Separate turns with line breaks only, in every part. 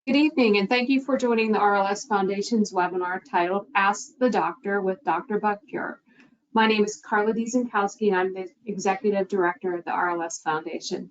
Good evening, and thank you for joining the RLS Foundation's webinar titled Ask the Doctor with Dr. Buchfuhrer. My name is Carla Diezenkowski, and I'm the Executive Director of the RLS Foundation.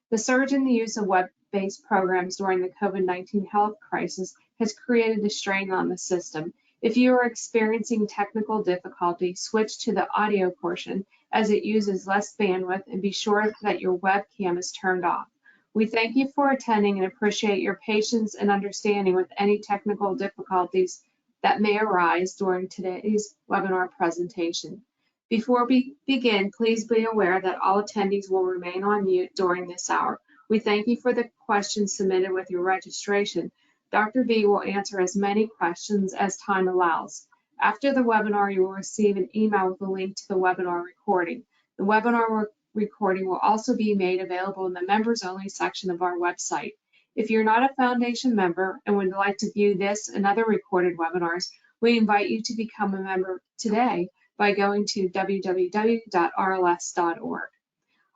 The surge in the use of web-based programs during the COVID-19 health crisis has created a strain on the system. If you are experiencing technical difficulty, switch to the audio portion as it uses less bandwidth, and be sure that your webcam is turned off. We thank you for attending and appreciate your patience and understanding with any technical difficulties that may arise during today's webinar presentation. Before we begin, please be aware that all attendees will remain on mute during this hour. We thank you for the questions submitted with your registration. Dr. B will answer as many questions as time allows. After the webinar, you will receive an email with a link to the webinar recording. The webinar recording will also be made available in the members only section of our website. If you're not a Foundation member and would like to view this and other recorded webinars, we invite you to become a member today by going to www.rls.org.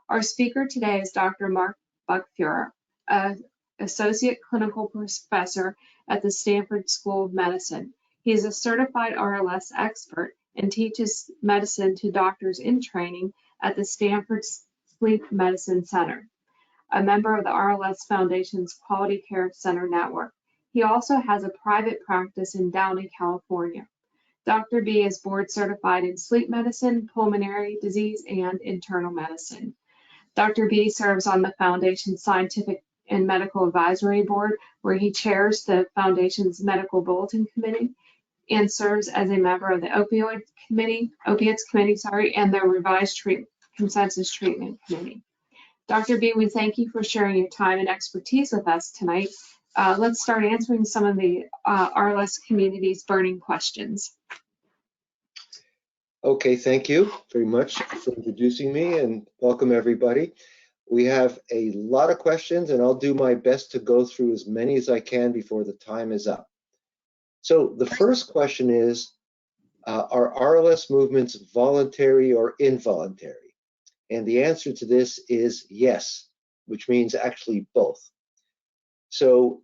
Our speaker today is Dr. Mark Buchfuhrer, Associate Clinical Professor at the Stanford School of Medicine. He is a certified RLS expert and teaches medicine to doctors in training at the Stanford Sleep Medicine Center, a member of the RLS Foundation's Quality Care Center network. He also has a private practice in Downey, California. Dr. B is board certified in sleep medicine, pulmonary disease, and internal medicine. Dr. B serves on the Foundation's Scientific and Medical Advisory Board, where he chairs the Foundation's Medical Bulletin Committee and serves as a member of the Opiates Committee, and the Revised Consensus Treatment Committee. Dr. B, we thank you for sharing your time and expertise with us tonight. Let's start answering some of the RLS community's burning questions.
Okay, thank you very much for introducing me, and welcome everybody. We have a lot of questions, and I'll do my best to go through as many as I can before the time is up. So the first question is, are RLS movements voluntary or involuntary? And the answer to this is yes, which means actually both. So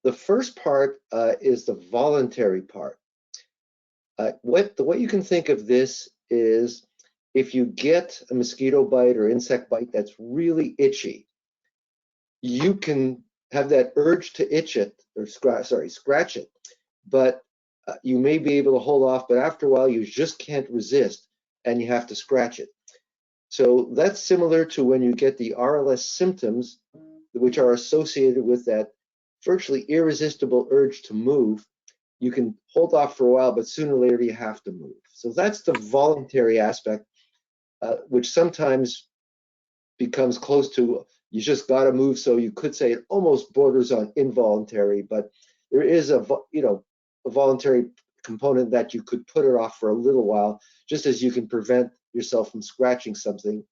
the first part is the voluntary part. The way you can think of this is, if you get a mosquito bite or insect bite that's really itchy, you can have that urge to itch it, or scratch it, but you may be able to hold off, but after a while you just can't resist and you have to scratch it. So that's similar to when you get the RLS symptoms, which are associated with that virtually irresistible urge to move. You can hold off for a while, but sooner or later you have to move. So that's the voluntary aspect, which sometimes becomes close to you just got to move. So you could say it almost borders on involuntary, but there is a voluntary component that you could put it off for a little while, just as you can prevent yourself from scratching something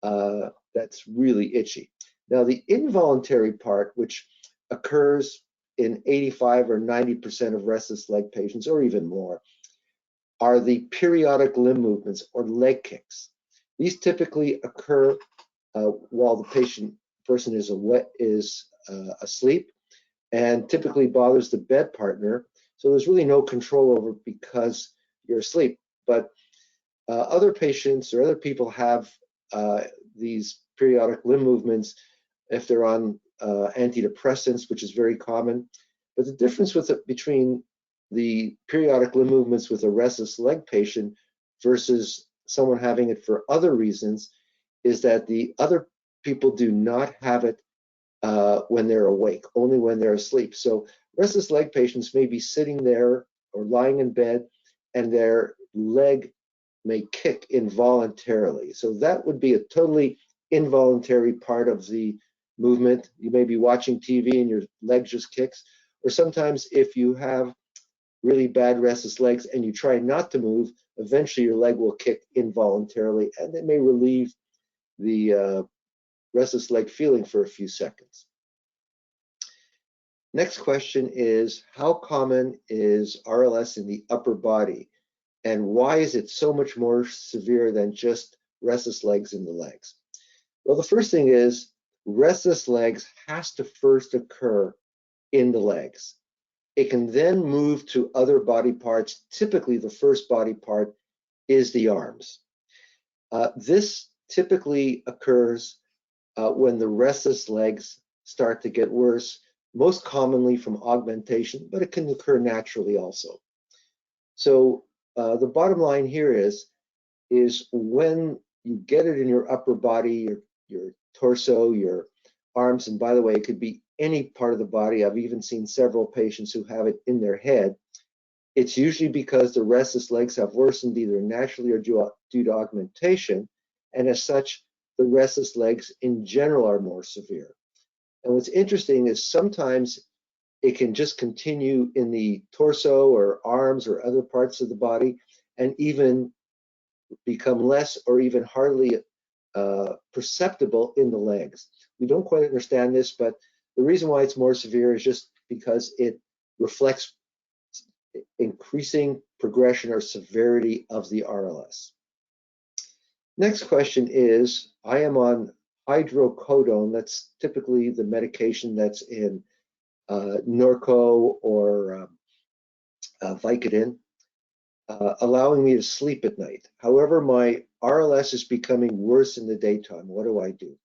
that's really itchy. Now the involuntary part, which occurs in 85 or 90% of restless leg patients, or even more, are the periodic limb movements or leg kicks. These typically occur while the person is asleep, and typically bothers the bed partner. So there's really no control over it because you're asleep. But other patients or other people have these periodic limb movements if they're on antidepressants, which is very common. But the difference between the periodic limb movements with a restless leg patient versus someone having it for other reasons is that the other people do not have it when they're awake, only when they're asleep. So restless leg patients may be sitting there or lying in bed, and their leg may kick involuntarily. So that would be a totally involuntary part of the movement. You may be watching TV and your leg just kicks. Or sometimes if you have really bad restless legs and you try not to move, eventually your leg will kick involuntarily, and it may relieve the restless leg feeling for a few seconds. Next question is, how common is RLS in the upper body, and why is it so much more severe than just restless legs in the legs? Well, the first thing is, restless legs has to first occur in the legs. It can then move to other body parts. Typically, the first body part is the arms. This typically occurs when the restless legs start to get worse, most commonly from augmentation, but it can occur naturally also. So the bottom line here is when you get it in your upper body, your torso, your arms, and by the way, it could be any part of the body. I've even seen several patients who have it in their head. It's usually because the restless legs have worsened either naturally or due to augmentation, and as such, the restless legs in general are more severe. And what's interesting is sometimes it can just continue in the torso or arms or other parts of the body and even become less or even hardly perceptible in the legs. We don't quite understand this, but the reason why it's more severe is just because it reflects increasing progression or severity of the RLS. Next question is, I am on hydrocodone. That's typically the medication that's in Norco or Vicodin, allowing me to sleep at night. However, my RLS is becoming worse in the daytime. What do I do?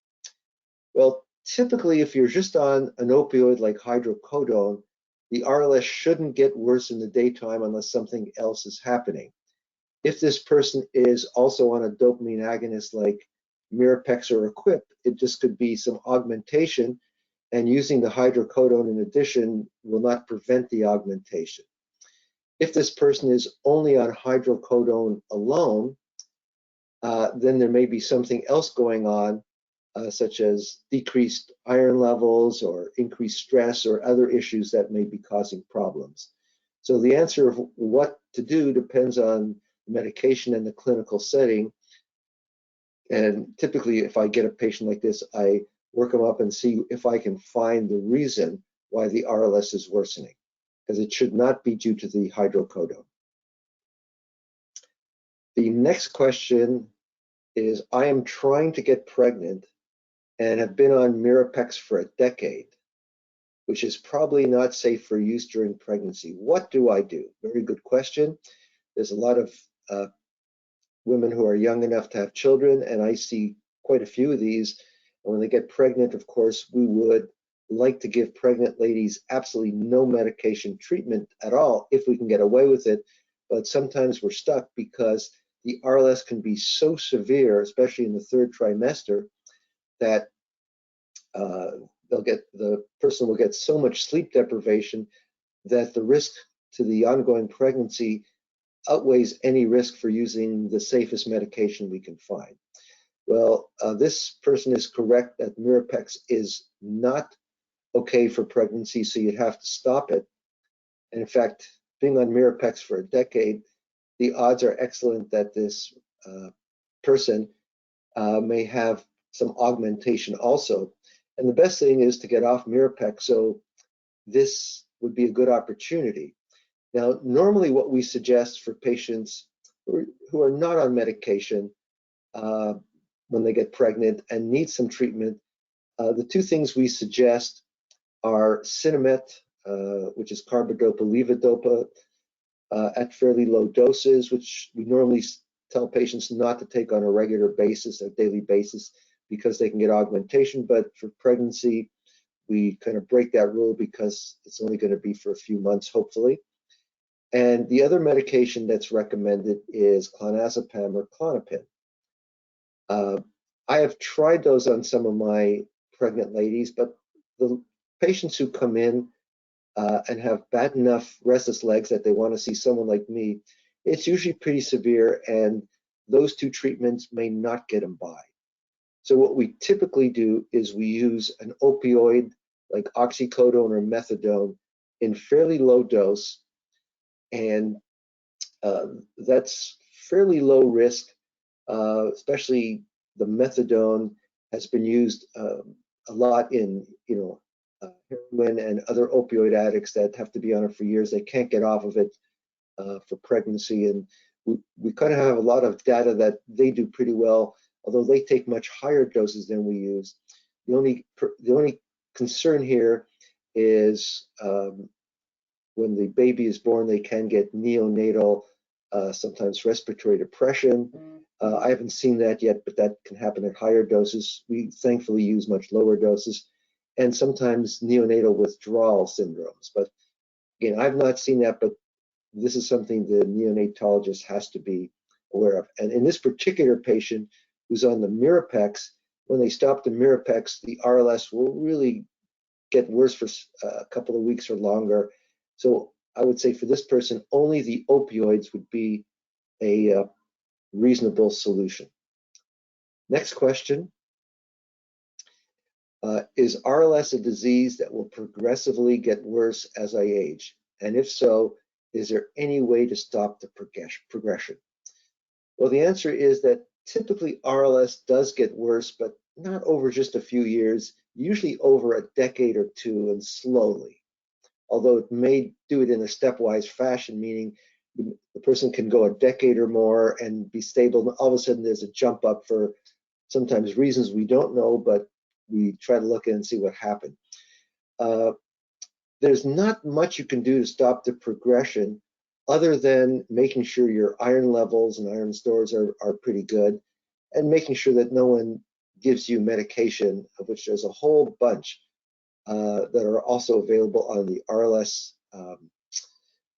Well, typically, if you're just on an opioid like hydrocodone, the RLS shouldn't get worse in the daytime unless something else is happening. If this person is also on a dopamine agonist like Mirapex or Equip, it just could be some augmentation, and using the hydrocodone in addition will not prevent the augmentation. If this person is only on hydrocodone alone, then there may be something else going on, such as decreased iron levels or increased stress or other issues that may be causing problems. So the answer of what to do depends on medication and the clinical setting. And typically, if I get a patient like this, I work them up and see if I can find the reason why the RLS is worsening, because it should not be due to the hydrocodone. The next question is, I am trying to get pregnant and have been on Mirapex for a decade, which is probably not safe for use during pregnancy. What do I do? Very good question. There's a lot of women who are young enough to have children, and I see quite a few of these. And when they get pregnant, of course, we would like to give pregnant ladies absolutely no medication treatment at all if we can get away with it. But sometimes we're stuck because the RLS can be so severe, especially in the third trimester, that the person will get so much sleep deprivation that the risk to the ongoing pregnancy outweighs any risk for using the safest medication we can find. Well, this person is correct that Mirapex is not okay for pregnancy, so you'd have to stop it. And in fact, being on Mirapex for a decade, the odds are excellent that this person may have some augmentation also. And the best thing is to get off Mirapex, so this would be a good opportunity. Now, normally what we suggest for patients who are not on medication when they get pregnant and need some treatment, the two things we suggest are Sinemet, which is carbidopa levodopa, at fairly low doses, which we normally tell patients not to take on a regular basis, a daily basis, because they can get augmentation. But for pregnancy, we kind of break that rule because it's only going to be for a few months, hopefully. And the other medication that's recommended is clonazepam or Klonopin. I have tried those on some of my pregnant ladies, but the patients who come in and have bad enough restless legs that they want to see someone like me, it's usually pretty severe, and those two treatments may not get them by. So what we typically do is we use an opioid like oxycodone or methadone in fairly low dose, and that's fairly low risk, especially the methadone has been used a lot in, heroin and other opioid addicts that have to be on it for years. They can't get off of it for pregnancy, and we kind of have a lot of data that they do pretty well, although they take much higher doses than we use. The only concern here is when the baby is born, they can get neonatal, sometimes respiratory depression. I haven't seen that yet, but that can happen at higher doses. We thankfully use much lower doses, and sometimes neonatal withdrawal syndromes. But again, I've not seen that, but this is something the neonatologist has to be aware of. And in this particular patient who's on the Mirapex, when they stop the Mirapex, the RLS will really get worse for a couple of weeks or longer. So I would say for this person, only the opioids would be a reasonable solution. Next question. Is RLS a disease that will progressively get worse as I age? And if so, is there any way to stop the progression? Well, the answer is that typically RLS does get worse, but not over just a few years, usually over a decade or two and slowly. Although it may do it in a stepwise fashion, meaning the person can go a decade or more and be stable, and all of a sudden there's a jump up for sometimes reasons we don't know, but we try to look in and see what happened. There's not much you can do to stop the progression other than making sure your iron levels and iron stores are pretty good, and making sure that no one gives you medication, of which there's a whole bunch that are also available on the RLS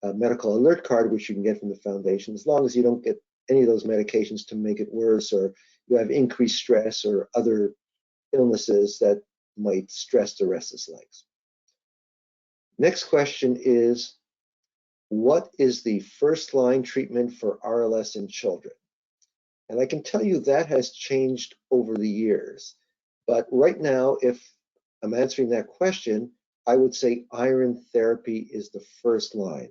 medical alert card, which you can get from the foundation, as long as you don't get any of those medications to make it worse, or you have increased stress or other illnesses that might stress the restless legs. Next question is, what is the first line treatment for RLS in children? And I can tell you that has changed over the years. But right now, if I'm answering that question, I would say iron therapy is the first line.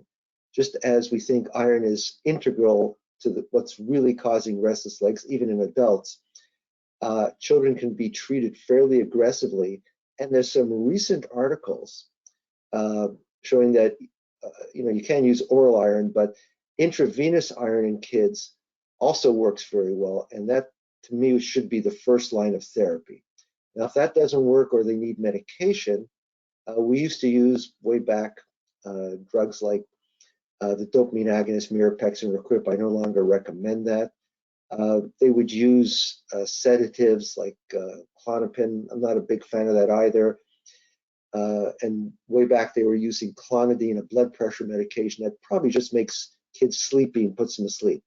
Just as we think iron is integral to what's really causing restless legs, even in adults, children can be treated fairly aggressively. And there's some recent articles showing that you can use oral iron, but intravenous iron in kids also works very well, and that to me should be the first line of therapy. Now, if that doesn't work or they need medication, we used to use way back drugs like the dopamine agonist Mirapex and Requip. I no longer recommend that. They would use sedatives like Klonopin. I'm not a big fan of that either. And way back they were using clonidine, a blood pressure medication that probably just makes kids sleepy and puts them to sleep.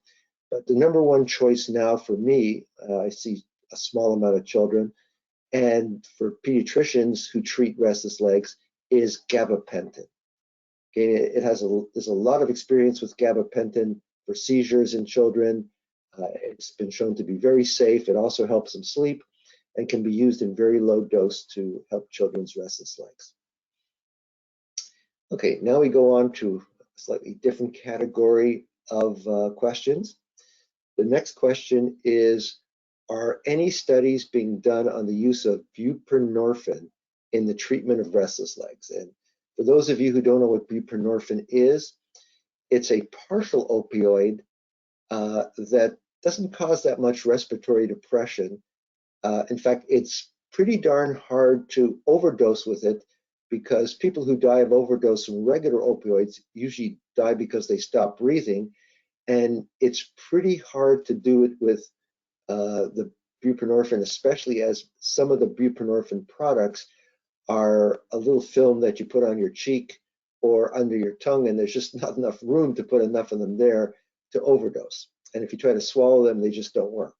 But the number one choice now for me, I see a small amount of children, and for pediatricians who treat restless legs, is gabapentin. Okay, there's a lot of experience with gabapentin for seizures in children. It's been shown to be very safe. It also helps them sleep and can be used in very low dose to help children's restless legs. Okay, now we go on to a slightly different category of questions. The next question is, are any studies being done on the use of buprenorphine in the treatment of restless legs? And for those of you who don't know what buprenorphine is, it's a partial opioid that doesn't cause that much respiratory depression. In fact, it's pretty darn hard to overdose with it, because people who die of overdose from regular opioids usually die because they stop breathing. And it's pretty hard to do it with the buprenorphine, especially as some of the buprenorphine products are a little film that you put on your cheek or under your tongue, and there's just not enough room to put enough of them there to overdose. And if you try to swallow them, they just don't work.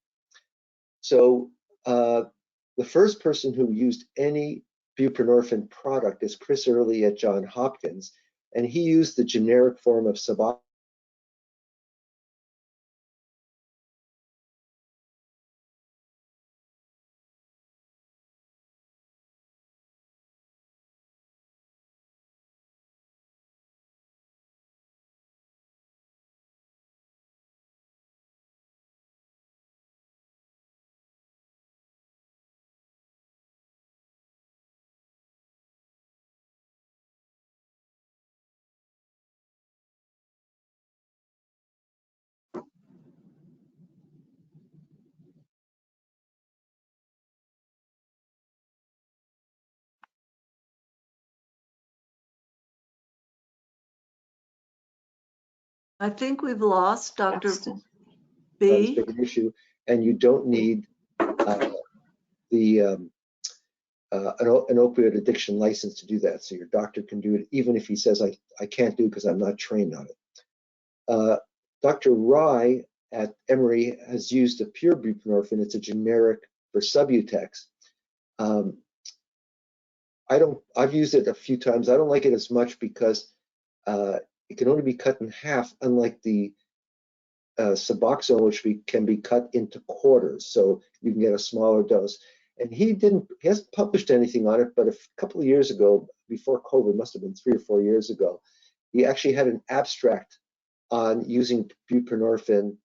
So the first person who used any buprenorphine product is Chris Early at Johns Hopkins, and he used the generic form of Suboxone.
I think we've lost Dr.
That's
Not as
B.
big an issue, and you don't need the an opioid addiction license to do that. So your doctor can do it even if he says, I can't do it because I'm not trained on it. Dr. Rye at Emory has used a pure buprenorphine. It's a generic for Subutex. I've used it a few times. I don't like it as much because it can only be cut in half, unlike the Suboxone, which can be cut into quarters, so you can get a smaller dose. And he hasn't published anything on it, but a couple of years ago, before COVID, must have been 3 or 4 years ago, he actually had an abstract on using buprenorphine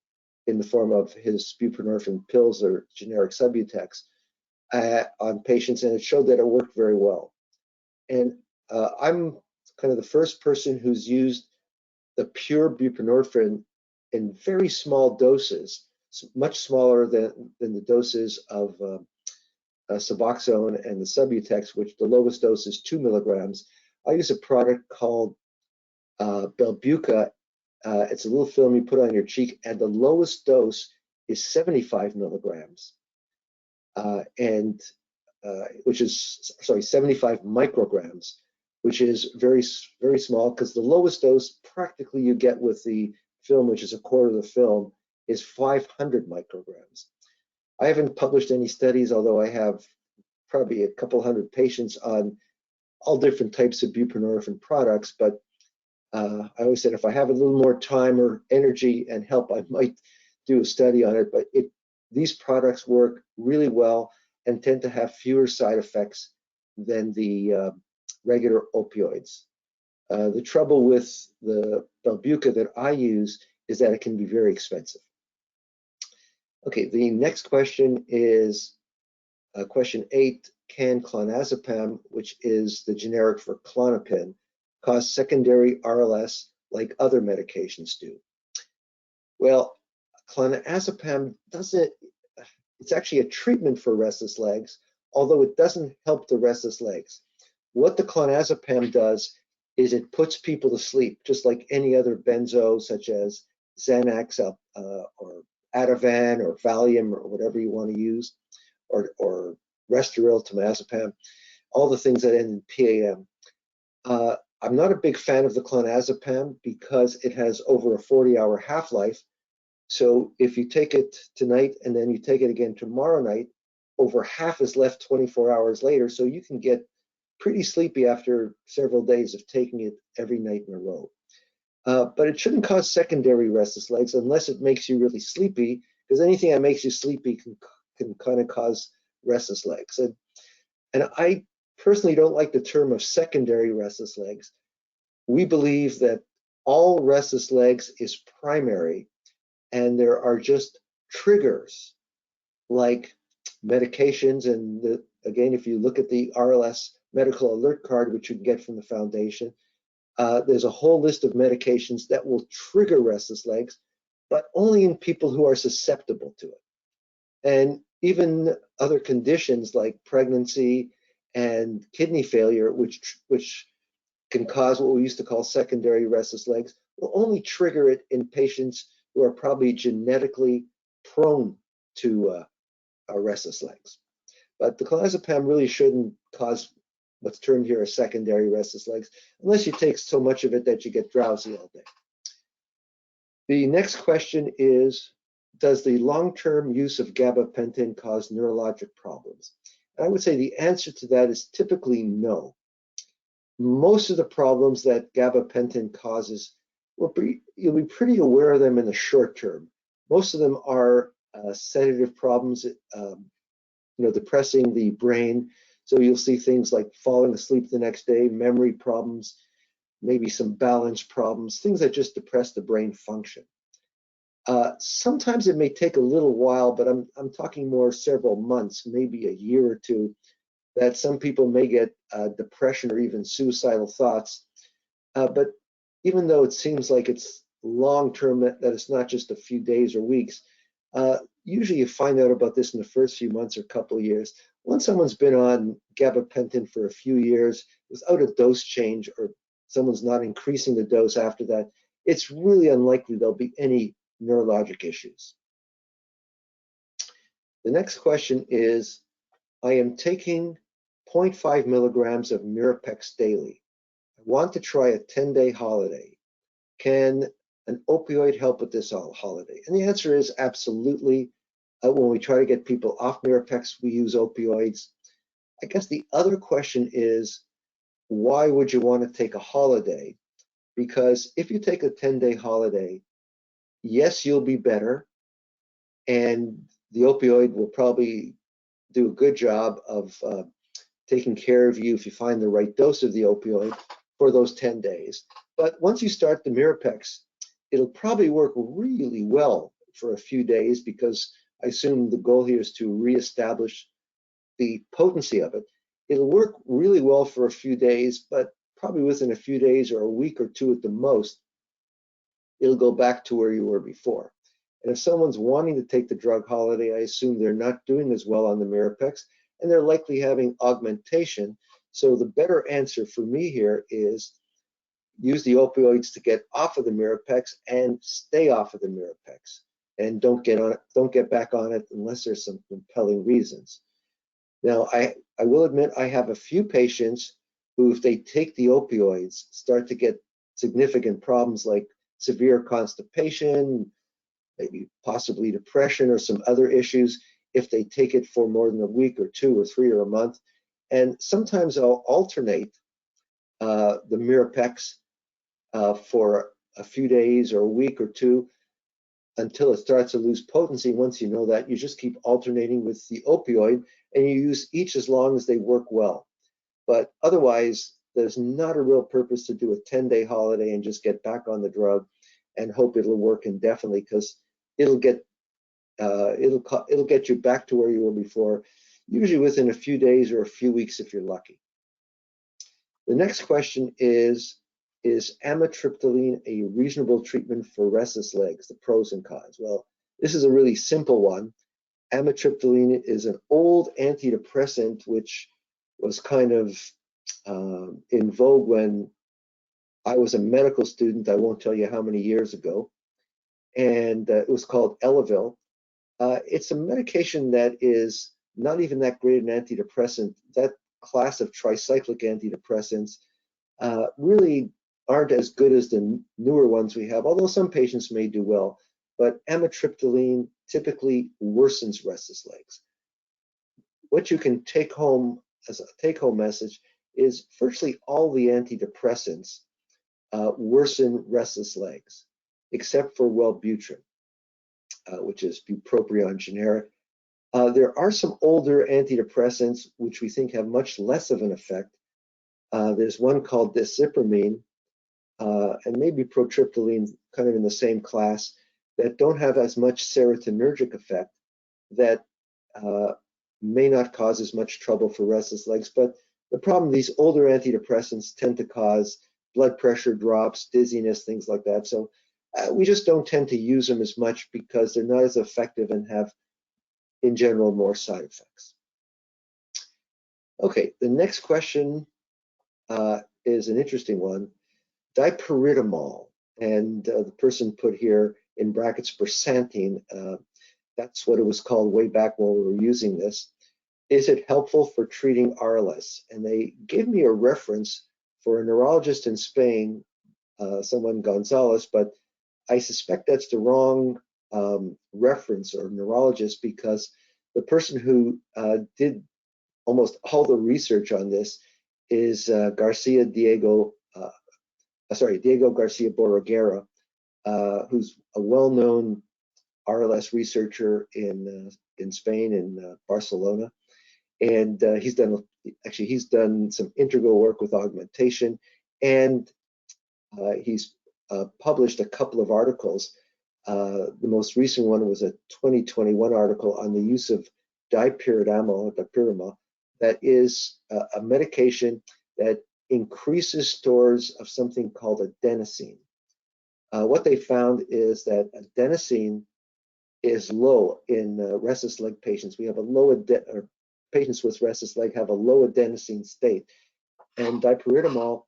in the form of his buprenorphine pills or generic Subutex on patients, and it showed that it worked very well. And I'm kind of the first person who's used the pure buprenorphine in very small doses, much smaller than the doses of Suboxone and the Subutex, which the lowest dose is 2 milligrams. I use a product called Belbuca. It's a little film you put on your cheek, and the lowest dose is 75 milligrams, which is, sorry, 75 micrograms, which is very, very small, because the lowest dose practically you get with the film, which is a quarter of the film, is 500 micrograms. I haven't published any studies, although I have probably a couple hundred patients on all different types of buprenorphine products, but I always said if I have a little more time or energy and help, I might do a study on it. But these products work really well and tend to have fewer side effects than the regular opioids. The trouble with the Belbuca that I use is that it can be very expensive. Okay, the next question is question 8. Can clonazepam, which is the generic for Klonopin, cause secondary RLS like other medications do? Well, clonazepam doesn't, it's actually a treatment for restless legs, although it doesn't help the restless legs. What the clonazepam does is it puts people to sleep, just like any other benzo, such as Xanax or Ativan or Valium or whatever you want to use, or Restoril, temazepam, all the things that end in PAM. I'm not a big fan of the clonazepam because it has over a 40-hour half-life. So if you take it tonight and then you take it again tomorrow night, over half is left 24 hours later. So you can get pretty sleepy after several days of taking it every night in a row. But it shouldn't cause secondary restless legs unless it makes you really sleepy, because anything that makes you sleepy can kind of cause restless legs. And I personally don't like the term of secondary restless legs. We believe that all restless legs is primary, and there are just triggers like medications. And again, if you look at the RLS medical alert card, which you can get from the foundation, there's a whole list of medications that will trigger restless legs, but only in people who are susceptible to it. And even other conditions like pregnancy and kidney failure, which can cause what we used to call secondary restless legs, will only trigger it in patients who are probably genetically prone to restless legs. But the clonazepam really shouldn't cause what's termed here as secondary restless legs, unless you take so much of it that you get drowsy all day. The next question is, does the long-term use of gabapentin cause neurologic problems? And I would say the answer to that is typically no. Most of the problems that gabapentin causes, you'll be pretty aware of them in the short term. Most of them are sedative problems, depressing the brain. So you'll see things like falling asleep the next day, memory problems, maybe some balance problems, things that just depress the brain function. Sometimes it may take a little while, but I'm talking more several months, maybe a year or two, that some people may get depression or even suicidal thoughts. But even though it seems like it's long-term, that it's not just a few days or weeks, usually you find out about this in the first few months or couple of years. Once someone's been on gabapentin for a few years without a dose change, or someone's not increasing the dose after that, it's really unlikely there'll be any neurologic issues. The next question is, I am taking 0.5 milligrams of Mirapex daily. I want to try a 10-day holiday. Can an opioid help with this holiday? And the answer is absolutely. When we try to get people off Mirapex, we use opioids. I guess the other question is, why would you want to take a holiday? Because if you take a 10-day holiday, yes, you'll be better, and the opioid will probably do a good job of taking care of you if you find the right dose of the opioid for those 10 days. But once you start the Mirapex, it'll probably work really well for a few days, because I assume the goal here is to reestablish the potency of it. It'll work really well for a few days, but probably within a few days or a week or two at the most, it'll go back to where you were before. And if someone's wanting to take the drug holiday, I assume they're not doing as well on the Mirapex, and they're likely having augmentation. So the better answer for me here is use the opioids to get off of the Mirapex and stay off of the Mirapex, and don't get back on it unless there's some compelling reasons. Now, I will admit I have a few patients who, if they take the opioids, start to get significant problems like severe constipation, maybe possibly depression or some other issues if they take it for more than a week or 2 or 3 or a month. And sometimes I'll alternate the Mirapex for a few days or a week or 2 until it starts to lose potency. Once you know that, you just keep alternating with the opioid, and you use each as long as they work well. But otherwise, there's not a real purpose to do a 10-day holiday and just get back on the drug and hope it'll work indefinitely, because it'll get you back to where you were before, usually within a few days or a few weeks if you're lucky. The next question is amitriptyline a reasonable treatment for restless legs? The pros and cons. Well, this is a really simple one. Amitriptyline is an old antidepressant which was kind of in vogue when I was a medical student. I won't tell you how many years ago. And it was called Elavil. It's a medication that is not even that great an antidepressant. That class of tricyclic antidepressants really aren't as good as the newer ones we have, although some patients may do well. But amitriptyline typically worsens restless legs. What you can take home as a take-home message is virtually all the antidepressants worsen restless legs, except for Wellbutrin, which is bupropion generic. There are some older antidepressants which we think have much less of an effect. There's one called desipramine, and maybe protriptyline, kind of in the same class, that don't have as much serotonergic effect, that may not cause as much trouble for restless legs. But the problem, these older antidepressants tend to cause blood pressure drops, dizziness, things like that. So we just don't tend to use them as much because they're not as effective and have, in general, more side effects. Okay, the next question is an interesting one. Dipyridamol, and the person put here in brackets Versantine, that's what it was called way back when we were using this. Is it helpful for treating RLS? And they gave me a reference for a neurologist in Spain, someone Gonzalez, but I suspect that's the wrong reference or neurologist, because the person who did almost all the research on this is Diego Garcia Borreguera, who's a well-known RLS researcher in Spain, in Barcelona, and he's done some integral work with augmentation, and he's published a couple of articles. The most recent one was a 2021 article on the use of dipyridamol, that is a medication that increases stores of something called adenosine. What they found is that adenosine is low in restless leg patients. We have a low patients with restless leg have a low adenosine state, and dipyridamol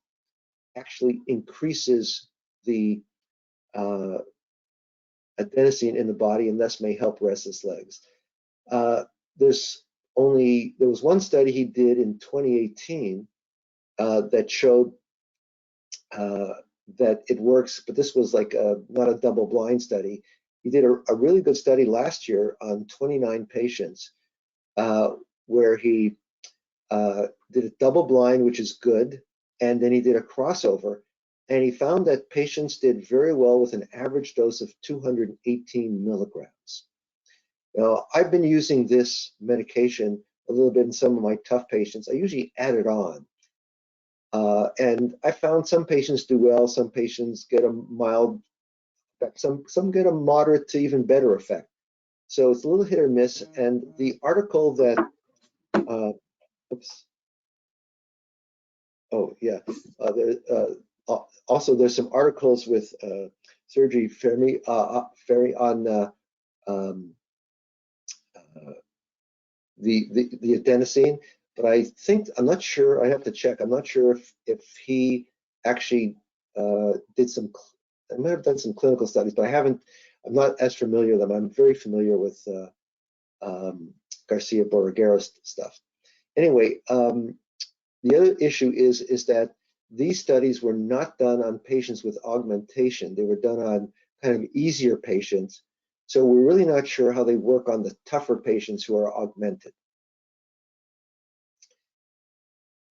actually increases the adenosine in the body and thus may help restless legs. There was one study he did in 2018 that showed that it works, but this was like not a double-blind study. He did a really good study last year on 29 patients where he did a double-blind, which is good, and then he did a crossover, and he found that patients did very well with an average dose of 218 milligrams. Now, I've been using this medication a little bit in some of my tough patients. I usually add it on. And I found some patients do well, some patients get a mild effect, some get a moderate to even better effect. So it's a little hit or miss. And the article that, oops. Oh, yeah. Also, there's some articles with Sergey Fermi on the adenosine, but I'm not sure. I have to check. I'm not sure if he actually did some. I might have done some clinical studies, but I'm not as familiar with them. I'm very familiar with Garcia Borreguero's stuff. Anyway, the other issue is that these studies were not done on patients with augmentation. They were done on kind of easier patients. So we're really not sure how they work on the tougher patients who are augmented.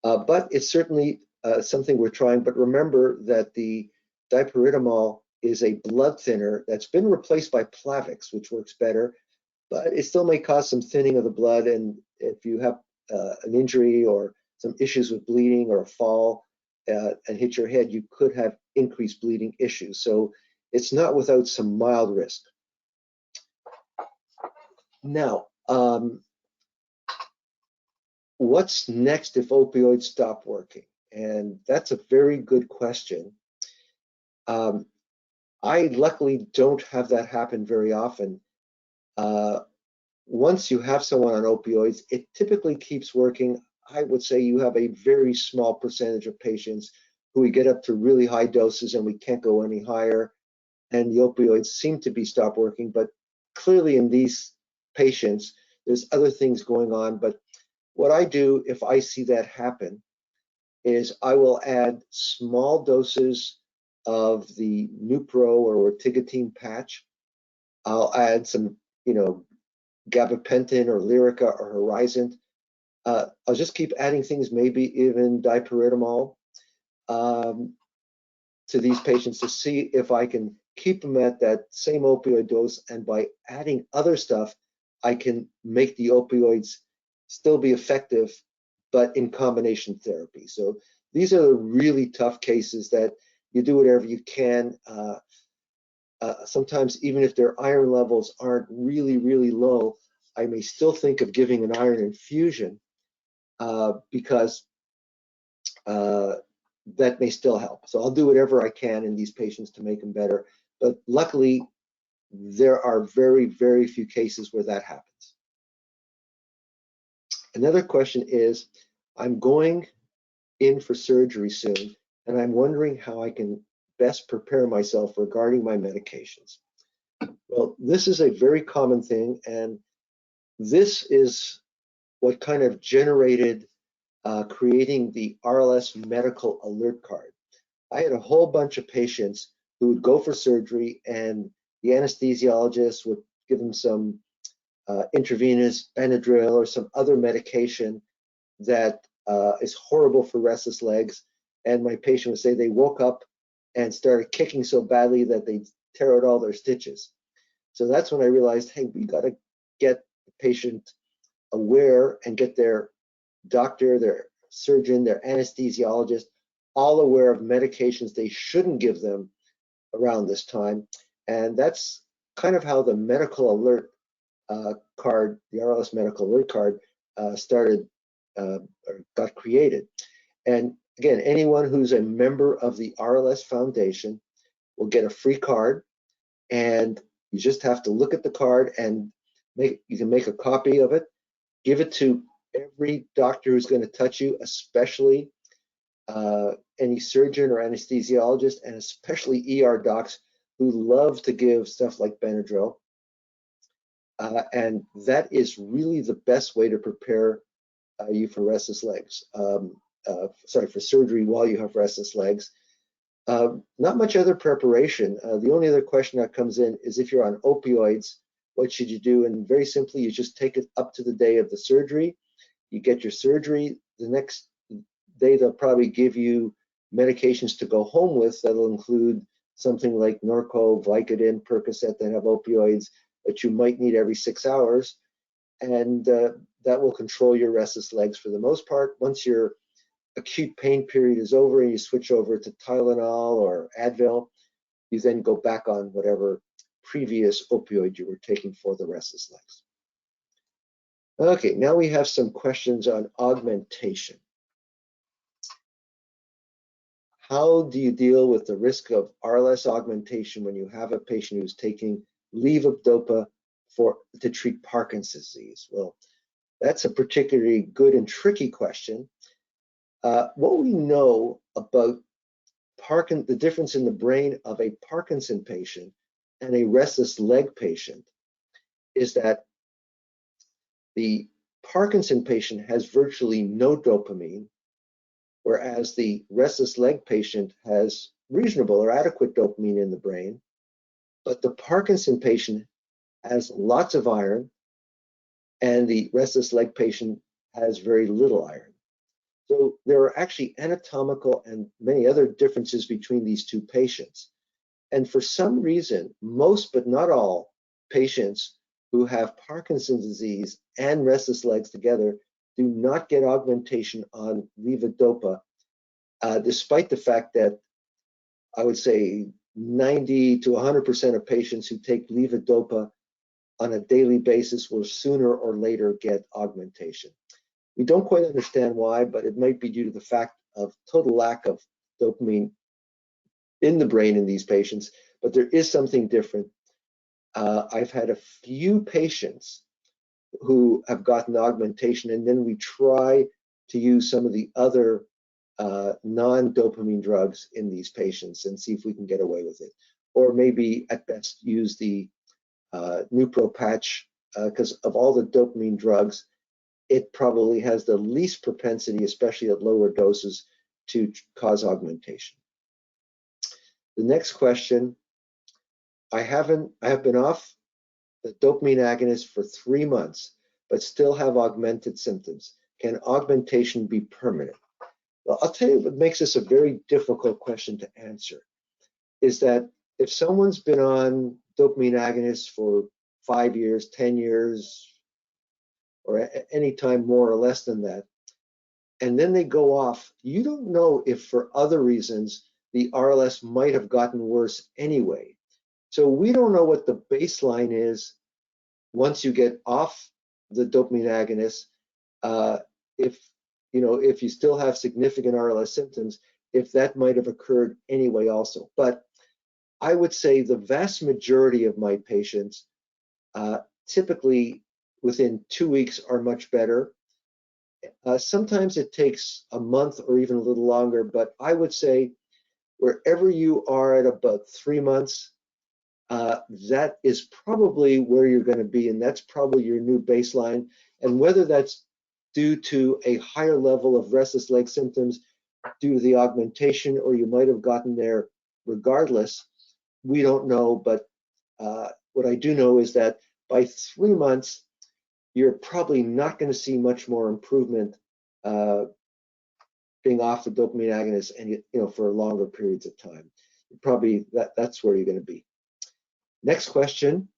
But it's certainly something we're trying. But remember that the dipyridamole is a blood thinner that's been replaced by Plavix, which works better, but it still may cause some thinning of the blood. And if you have an injury or some issues with bleeding or a fall and hit your head, you could have increased bleeding issues. So it's not without some mild risk. Now, what's next if opioids stop working? And that's a very good question. I luckily don't have that happen very often. Once you have someone on opioids, it typically keeps working. I would say you have a very small percentage of patients who we get up to really high doses and we can't go any higher, and the opioids seem to be stop working. But clearly in these patients, there's other things going on. But what I do if I see that happen is I will add small doses of the Nupro or Ortigatine patch. I'll add some, gabapentin or Lyrica or Horizon. I'll just keep adding things, maybe even dipyridamole, to these patients to see if I can keep them at that same opioid dose. And by adding other stuff, I can make the opioids still be effective, but in combination therapy. So these are the really tough cases that you do whatever you can. Sometimes even if their iron levels aren't really, really low, I may still think of giving an iron infusion because that may still help. So I'll do whatever I can in these patients to make them better. But luckily, there are very, very few cases where that happens. Another question is, I'm going in for surgery soon, and I'm wondering how I can best prepare myself regarding my medications. Well, this is a very common thing, and this is what kind of generated creating the RLS medical alert card. I had a whole bunch of patients who would go for surgery, and the anesthesiologist would give them some intravenous Benadryl or some other medication that is horrible for restless legs. And my patient would say they woke up and started kicking so badly that they tear out all their stitches. So that's when I realized, hey, we got to get the patient aware and get their doctor, their surgeon, their anesthesiologist all aware of medications they shouldn't give them around this time. And that's kind of how the medical alert card, the RLS medical alert card, started or got created. And again, anyone who's a member of the RLS Foundation will get a free card, and you just have to look at the card and you can make a copy of it, give it to every doctor who's going to touch you, especially any surgeon or anesthesiologist, and especially ER docs who love to give stuff like Benadryl. And that is really the best way to prepare you for restless legs. Sorry, for surgery while you have restless legs. Not much other preparation. The only other question that comes in is if you're on opioids, what should you do? And very simply, you just take it up to the day of the surgery. You get your surgery. The next day, they'll probably give you medications to go home with. That'll include something like Norco, Vicodin, Percocet that have opioids that you might need every 6 hours. And that will control your restless legs for the most part. Once your acute pain period is over and you switch over to Tylenol or Advil, you then go back on whatever previous opioid you were taking for the restless legs. Okay, now we have some questions on augmentation. How do you deal with the risk of RLS augmentation when you have a patient who's taking levodopa to treat Parkinson's disease? Well, that's a particularly good and tricky question. What we know about the difference in the brain of a Parkinson patient and a restless leg patient is that the Parkinson patient has virtually no dopamine, whereas the restless leg patient has reasonable or adequate dopamine in the brain. But the Parkinson patient has lots of iron, and the restless leg patient has very little iron. So there are actually anatomical and many other differences between these two patients. And for some reason, most but not all patients who have Parkinson's disease and restless legs together do not get augmentation on levodopa, despite the fact that I would say 90 to 100% of patients who take levodopa on a daily basis will sooner or later get augmentation. We don't quite understand why, but it might be due to the fact of total lack of dopamine in the brain in these patients, but there is something different. I've had a few patients who have gotten augmentation, and then we try to use some of the other non-dopamine drugs in these patients and see if we can get away with it. Or maybe at best use the Nupro patch, because of all the dopamine drugs, it probably has the least propensity, especially at lower doses, to cause augmentation. The next question, I have been off the dopamine agonist for 3 months, but still have augmented symptoms. Can augmentation be permanent? Well, I'll tell you what makes this a very difficult question to answer, is that if someone's been on dopamine agonists for 5 years, 10 years, or any time more or less than that, and then they go off, you don't know if for other reasons the RLS might have gotten worse anyway. So we don't know what the baseline is once you get off the dopamine agonist, if you still have significant RLS symptoms, if that might have occurred anyway also. But I would say the vast majority of my patients typically within 2 weeks are much better. Sometimes it takes a month or even a little longer, but I would say wherever you are at about 3 months, that is probably where you're going to be, and that's probably your new baseline. And whether that's due to a higher level of restless leg symptoms due to the augmentation, or you might have gotten there regardless, we don't know. But what I do know is that by 3 months, you're probably not going to see much more improvement being off the dopamine agonist and for longer periods of time. Probably that's where you're going to be. Next question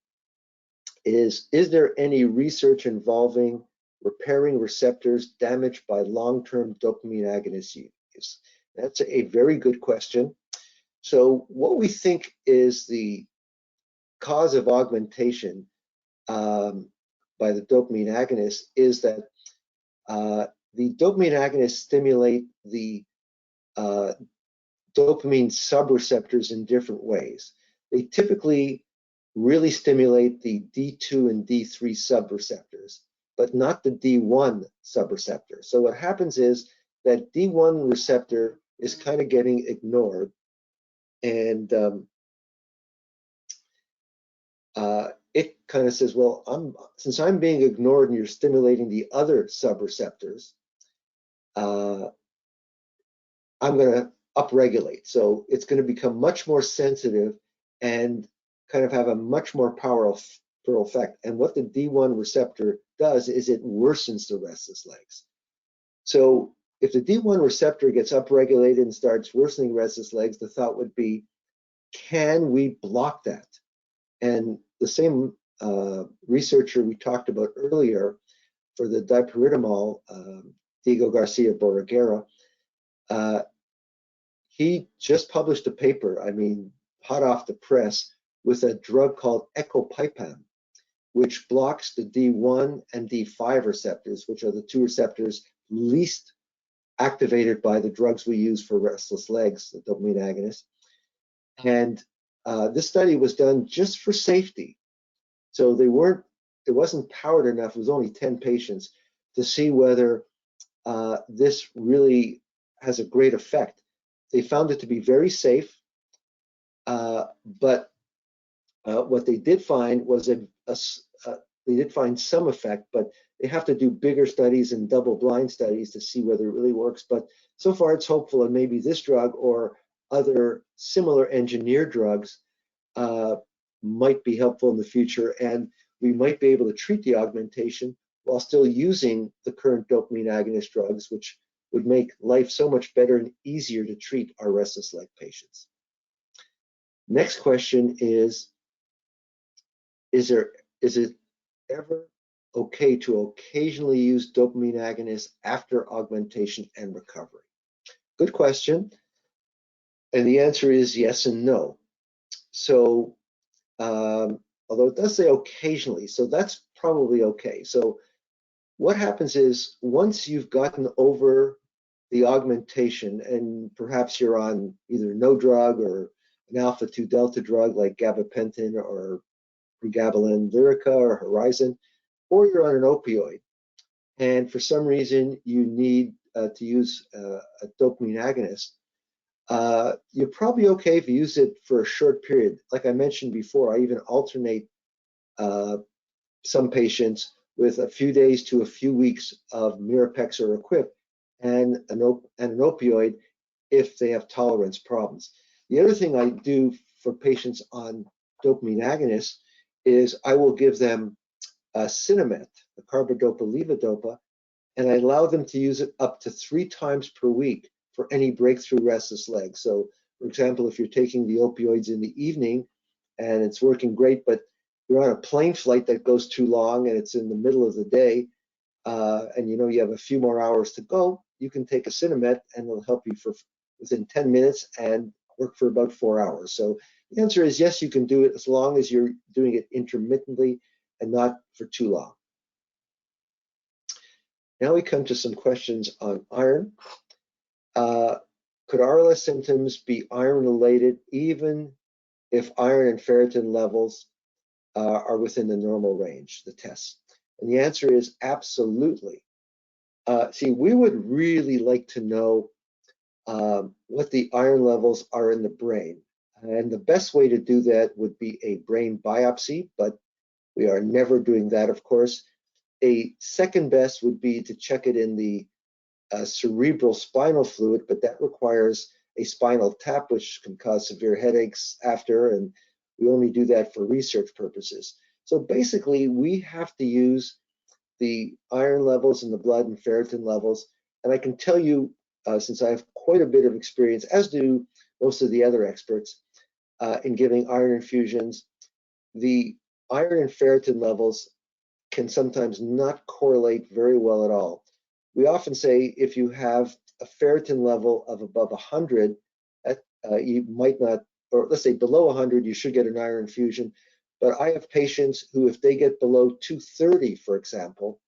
is there any research involving repairing receptors damaged by long-term dopamine agonist use? That's a very good question. So what we think is the cause of augmentation by the dopamine agonist is that the dopamine agonists stimulate the dopamine subreceptors in different ways. They typically really stimulate the D2 and D3 subreceptors, but not the D1 subreceptor. So what happens is that D1 receptor is kind of getting ignored, and it kind of says, well, since I'm being ignored and you're stimulating the other subreceptors, I'm going to upregulate. So it's going to become much more sensitive and kind of have a much more powerful effect. And what the D1 receptor does is it worsens the restless legs. So if the D1 receptor gets upregulated and starts worsening restless legs, the thought would be, can we block that? And the same researcher we talked about earlier for the dipyridamole, Diego Garcia Borreguera, he just published a paper, I mean, hot off the press, with a drug called ecopipam, which blocks the D1 and D5 receptors, which are the two receptors least activated by the drugs we use for restless legs, the dopamine agonists. And this study was done just for safety. So it wasn't powered enough, it was only 10 patients, to see whether this really has a great effect. They found it to be very safe, but what they did find was they did find some effect, but they have to do bigger studies and double-blind studies to see whether it really works. But so far, it's hopeful, and maybe this drug or other similar engineered drugs might be helpful in the future, and we might be able to treat the augmentation while still using the current dopamine agonist drugs, which would make life so much better and easier to treat our restless leg patients. Next question is it ever okay to occasionally use dopamine agonists after augmentation and recovery? Good question. And the answer is yes and no. So, although it does say occasionally, so that's probably okay. So what happens is once you've gotten over the augmentation and perhaps you're on either no drug or an alpha-2 delta drug like gabapentin or pregabalin, Lyrica or Horizon, or you're on an opioid, and for some reason you need to use a dopamine agonist, you're probably okay if you use it for a short period. Like I mentioned before, I even alternate some patients with a few days to a few weeks of Mirapex or Equip and an opioid if they have tolerance problems. The other thing I do for patients on dopamine agonists is I will give them Sinemet, the carbidopa levodopa, and I allow them to use it up to 3 times per week for any breakthrough restless legs. So, for example, if you're taking the opioids in the evening and it's working great, but you're on a plane flight that goes too long and it's in the middle of the day, and you know you have a few more hours to go, you can take a Sinemet and it'll help you for within 10 minutes and work for about 4 hours. So the answer is yes, you can do it as long as you're doing it intermittently and not for too long. Now we come to some questions on iron. Could RLS symptoms be iron related even if iron and ferritin levels are within the normal range, the tests? And the answer is absolutely. See, we would really like to know what the iron levels are in the brain. And the best way to do that would be a brain biopsy, but we are never doing that, of course. A second best would be to check it in the cerebral spinal fluid, but that requires a spinal tap, which can cause severe headaches after, and we only do that for research purposes. So basically, we have to use the iron levels in the blood and ferritin levels, and I can tell you, since I have quite a bit of experience, as do most of the other experts, in giving iron infusions, the iron and ferritin levels can sometimes not correlate very well at all. We often say if you have a ferritin level of above 100, you might not, or let's say below 100, you should get an iron infusion. But I have patients who, if they get below 230, for example,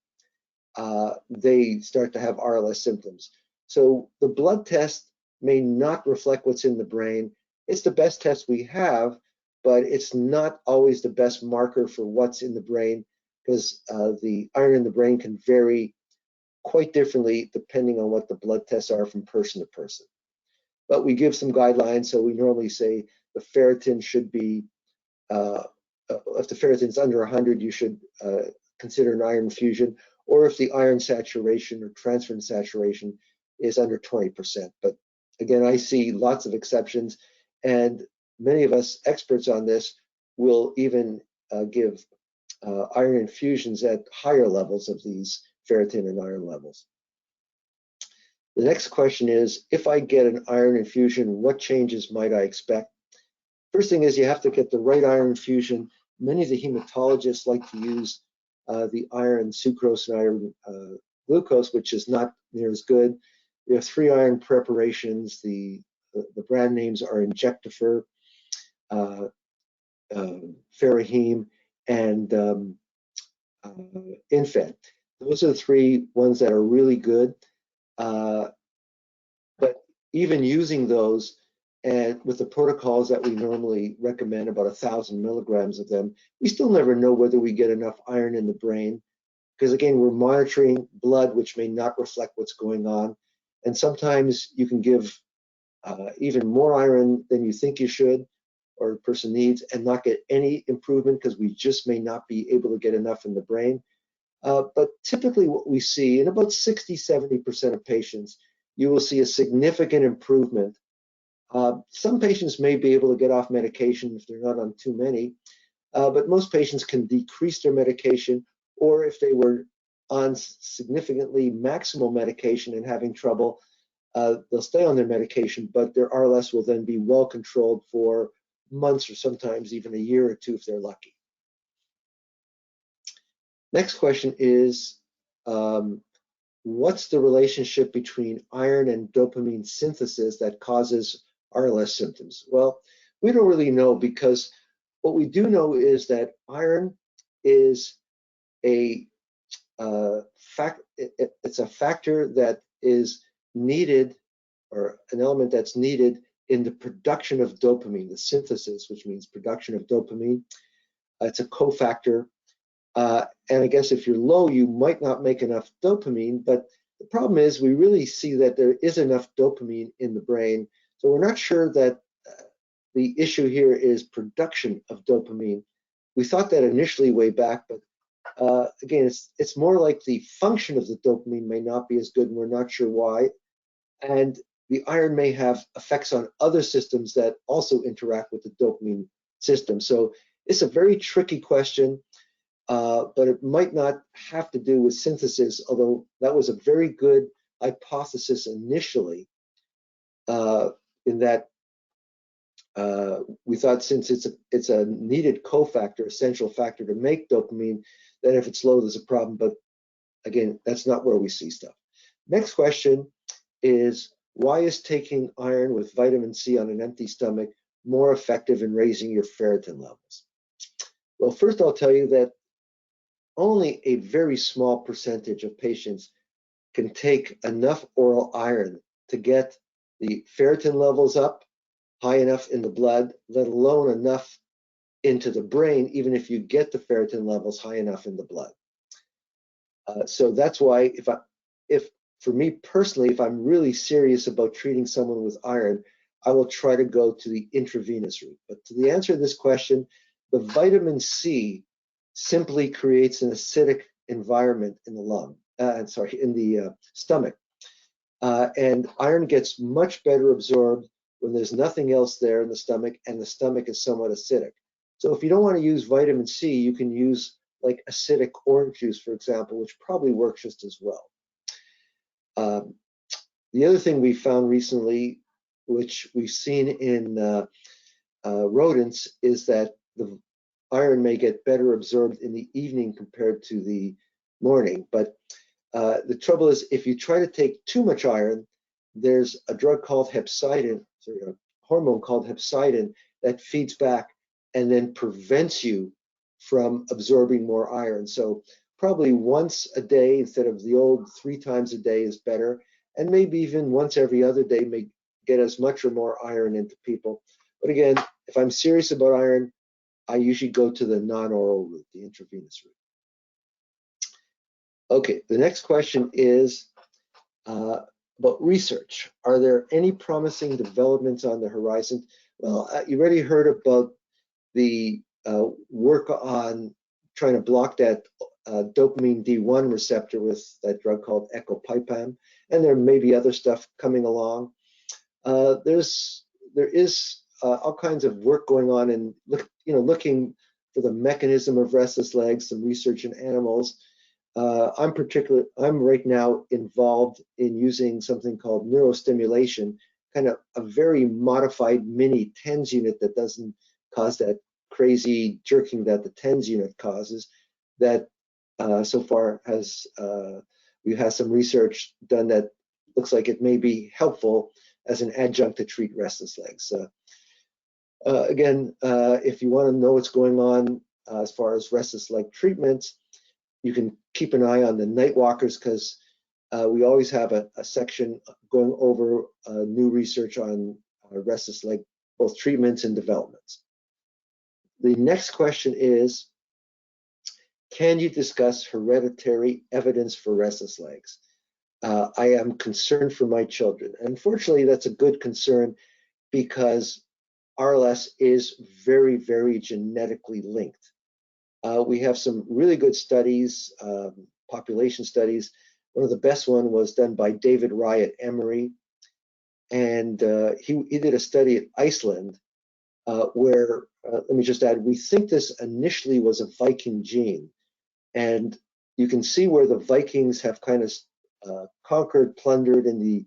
they start to have RLS symptoms. So the blood test may not reflect what's in the brain. It's the best test we have, but it's not always the best marker for what's in the brain, because the iron in the brain can vary quite differently depending on what the blood tests are from person to person. But we give some guidelines. So we normally say the ferritin should be if the ferritin is under 100, you should consider an iron infusion, or if the iron saturation or transferrin saturation is under 20%. But again, I see lots of exceptions, and many of us experts on this will even give iron infusions at higher levels of these ferritin and iron levels. The next question is, if I get an iron infusion, what changes might I expect? First thing is you have to get the right iron infusion. Many of the hematologists like to use the iron sucrose and iron glucose, which is not near as good. We have 3 iron preparations. The brand names are Injectafer, Ferraheme, and Infed. Those are the 3 ones that are really good. But even using those, and with the protocols that we normally recommend, about 1,000 milligrams of them, we still never know whether we get enough iron in the brain, because again, we're monitoring blood, which may not reflect what's going on. And sometimes you can give even more iron than you think you should or a person needs and not get any improvement because we just may not be able to get enough in the brain. But typically what we see in about 60–70% of patients, you will see a significant improvement. Some patients may be able to get off medication if they're not on too many, but most patients can decrease their medication, or if they were on significantly maximal medication and having trouble, they'll stay on their medication, but their RLS will then be well controlled for months or sometimes even a year or 2 if they're lucky. Next question is, what's the relationship between iron and dopamine synthesis that causes RLS symptoms? Well, we don't really know, because what we do know is that iron is a it's a factor that is needed, or an element that's needed in the production of dopamine, the synthesis, which means production of dopamine. It's a cofactor. And I guess if you're low, you might not make enough dopamine, but the problem is we really see that there is enough dopamine in the brain. So we're not sure that the issue here is production of dopamine. We thought that initially way back, but again, it's more like the function of the dopamine may not be as good, and we're not sure why. And the iron may have effects on other systems that also interact with the dopamine system. So it's a very tricky question. But it might not have to do with synthesis, although that was a very good hypothesis initially, in that we thought since it's a needed cofactor, essential factor to make dopamine, that if it's low, there's a problem. But again, that's not where we see stuff. Next question is, why is taking iron with vitamin C on an empty stomach more effective in raising your ferritin levels? Well, first I'll tell you that only a very small percentage of patients can take enough oral iron to get the ferritin levels up high enough in the blood, let alone enough into the brain, even if you get the ferritin levels high enough in the blood. So that's why if for me personally, if I'm really serious about treating someone with iron, I will try to go to the intravenous route. But to the answer to this question, the vitamin C simply creates an acidic environment in the stomach. And iron gets much better absorbed when there's nothing else there in the stomach and the stomach is somewhat acidic. So if you don't want to use vitamin C, you can use like acidic orange juice, for example, which probably works just as well. The other thing we found recently, which we've seen in rodents, is that the iron may get better absorbed in the evening compared to the morning. But the trouble is, if you try to take too much iron, there's a drug called hepcidin, a hormone called hepcidin, that feeds back and then prevents you from absorbing more iron. So probably once a day instead of the old 3 times a day is better. And maybe even once every other day may get as much or more iron into people. But again, if I'm serious about iron, I usually go to the non-oral route, the intravenous route. Okay, the next question is about research. Are there any promising developments on the horizon? Well, you already heard about the work on trying to block that dopamine D1 receptor with that drug called ecopipam, and there may be other stuff coming along. There is all kinds of work going on and looking for the mechanism of restless legs, some research in animals. I'm right now involved in using something called neurostimulation, kind of a very modified mini TENS unit that doesn't cause that crazy jerking that the TENS unit causes. That so far we've had some research done that looks like it may be helpful as an adjunct to treat restless legs. Again, if you want to know what's going on as far as restless leg treatments, you can keep an eye on the night walkers, because we always have a section going over new research on restless leg, both treatments and developments. The next question is, can you discuss hereditary evidence for restless legs? I am concerned for my children. Unfortunately, that's a good concern because RLS is very, very genetically linked. We have some really good studies, population studies. One of the best one was done by David Rye at Emory, and he did a study at Iceland where, let me just add, we think this initially was a Viking gene, and you can see where the Vikings have kind of conquered, plundered in the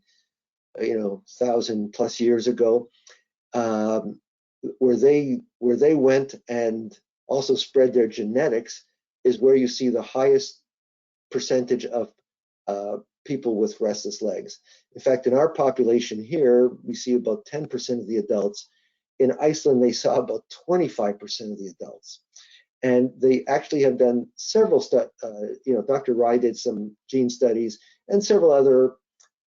1,000+ years ago, where they went and also spread their genetics, is where you see the highest percentage of people with restless legs. In fact, in our population here, we see about 10% of the adults. In Iceland, they saw about 25% of the adults. And they actually have done several studies. Dr. Rye did some gene studies, and several other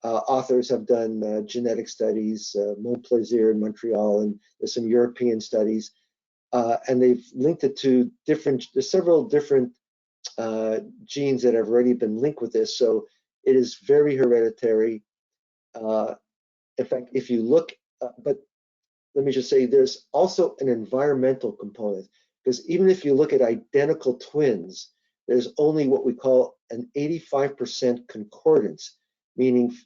authors have done genetic studies, Montplaisir in Montreal, and there's some European studies. And they've linked it to there's several different genes that have already been linked with this. So it is very hereditary. In fact, if you look, but let me just say, there's also an environmental component, because even if you look at identical twins, there's only what we call an 85% concordance, meaning